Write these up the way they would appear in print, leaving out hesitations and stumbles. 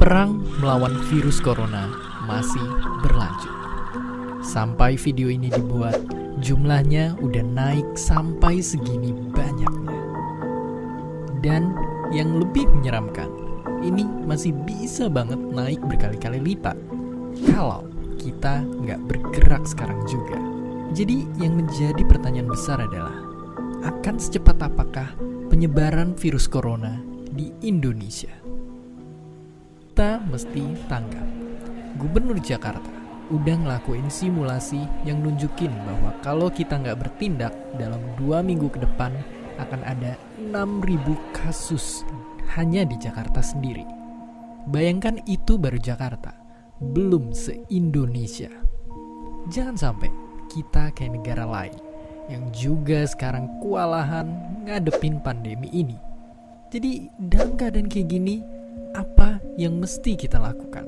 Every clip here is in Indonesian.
Perang melawan virus corona masih berlanjut. Sampai video ini dibuat, jumlahnya udah naik sampai segini banyaknya. Dan yang lebih menyeramkan, ini masih bisa banget naik berkali-kali lipat kalau kita nggak bergerak sekarang juga. Jadi yang menjadi pertanyaan besar adalah, akan secepat apakah penyebaran virus corona di Indonesia? Kita mesti tanggap, Gubernur Jakarta udah ngelakuin simulasi yang nunjukin bahwa kalau kita nggak bertindak dalam 2 minggu ke depan akan ada 6.000 kasus hanya di Jakarta sendiri. Bayangkan itu baru Jakarta, belum se-Indonesia. Jangan sampai kita kayak negara lain yang juga sekarang kewalahan ngadepin pandemi ini. Jadi dalam keadaan kayak gini, apa yang mesti kita lakukan?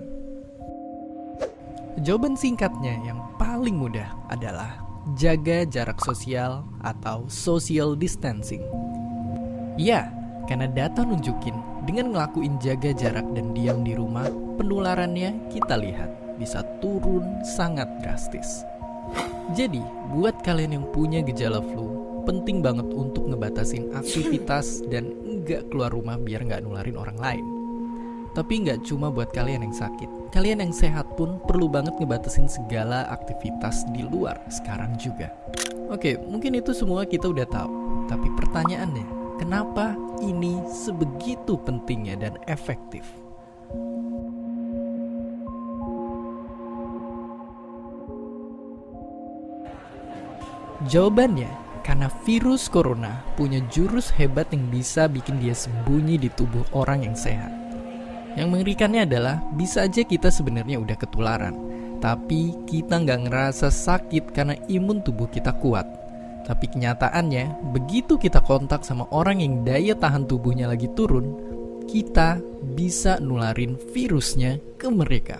Jawaban singkatnya yang paling mudah adalah jaga jarak sosial atau social distancing. Ya, karena data nunjukin dengan ngelakuin jaga jarak dan diam di rumah, penularannya kita lihat bisa turun sangat drastis. Jadi, buat kalian yang punya gejala flu, penting banget untuk ngebatasin aktivitas dan nggak keluar rumah biar nggak nularin orang lain. Tapi nggak cuma buat kalian yang sakit, kalian yang sehat pun perlu banget ngebatasin segala aktivitas di luar sekarang juga. Oke, mungkin itu semua kita udah tahu. Tapi pertanyaannya, kenapa ini sebegitu pentingnya dan efektif? Jawabannya, karena virus corona punya jurus hebat yang bisa bikin dia sembunyi di tubuh orang yang sehat. Yang mengerikannya adalah bisa aja kita sebenarnya udah ketularan, tapi kita nggak ngerasa sakit karena imun tubuh kita kuat. Tapi kenyataannya, begitu kita kontak sama orang yang daya tahan tubuhnya lagi turun, kita bisa nularin virusnya ke mereka.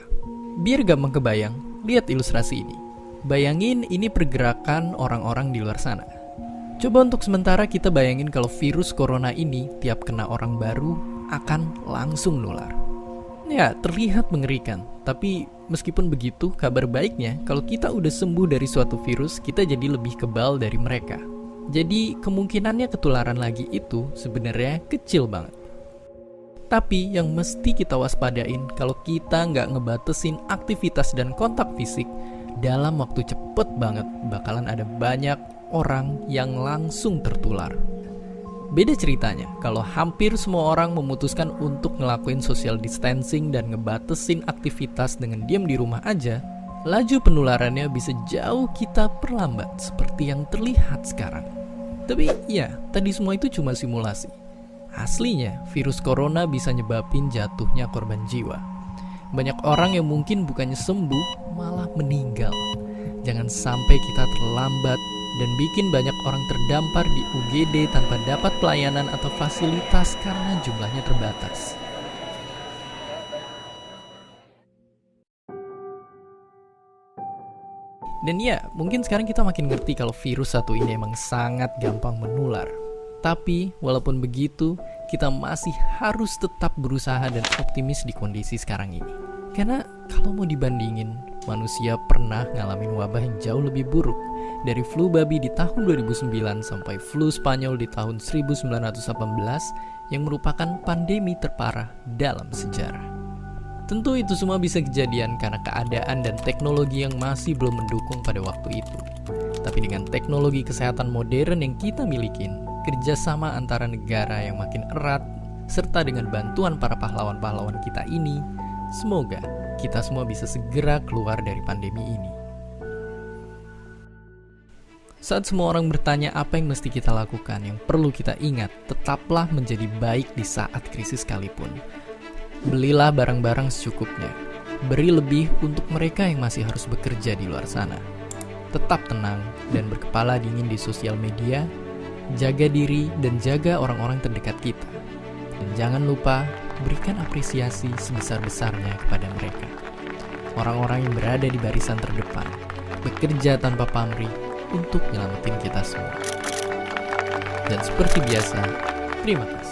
Biar gampang kebayang, lihat ilustrasi ini. Bayangin ini pergerakan orang-orang di luar sana. Coba untuk sementara kita bayangin kalau virus corona ini tiap kena orang baru akan langsung nular. Ya, terlihat mengerikan. Tapi meskipun begitu, kabar baiknya kalau kita udah sembuh dari suatu virus, kita jadi lebih kebal dari mereka. Jadi kemungkinannya ketularan lagi itu sebenarnya kecil banget. Tapi yang mesti kita waspadain kalau kita nggak ngebatasin aktivitas dan kontak fisik, dalam waktu cepet banget bakalan ada banyak orang yang langsung tertular. Beda ceritanya kalau hampir semua orang memutuskan untuk ngelakuin social distancing dan ngebatasin aktivitas dengan diam di rumah aja, laju penularannya bisa jauh kita perlambat seperti yang terlihat sekarang. Tapi ya, tadi semua itu cuma simulasi. Aslinya, virus corona bisa nyebabin jatuhnya korban jiwa. Banyak orang yang mungkin bukannya sembuh, malah meninggal. Jangan sampai kita terlambat dan bikin banyak orang terdampar di UGD tanpa dapat pelayanan atau fasilitas karena jumlahnya terbatas. Dan ya, mungkin sekarang kita makin ngerti kalau virus satu ini emang sangat gampang menular. Tapi, walaupun begitu, kita masih harus tetap berusaha dan optimis di kondisi sekarang ini. Karena kalau mau dibandingin, manusia pernah ngalamin wabah yang jauh lebih buruk. Dari flu babi di tahun 2009 sampai flu Spanyol di tahun 1918 yang merupakan pandemi terparah dalam sejarah. Tentu itu semua bisa kejadian karena keadaan dan teknologi yang masih belum mendukung pada waktu itu. Tapi dengan teknologi kesehatan modern yang kita milikin, kerjasama antara negara yang makin erat, serta dengan bantuan para pahlawan-pahlawan kita ini, semoga kita semua bisa segera keluar dari pandemi ini. Saat semua orang bertanya apa yang mesti kita lakukan, yang perlu kita ingat, tetaplah menjadi baik di saat krisis sekalipun. Belilah barang-barang secukupnya. Beri lebih untuk mereka yang masih harus bekerja di luar sana. Tetap tenang dan berkepala dingin di sosial media. Jaga diri dan jaga orang-orang terdekat kita. Dan jangan lupa berikan apresiasi sebesar-besarnya kepada mereka. Orang-orang yang berada di barisan terdepan, bekerja tanpa pamrih untuk nyelamatin kita semua. Dan seperti biasa, terima kasih.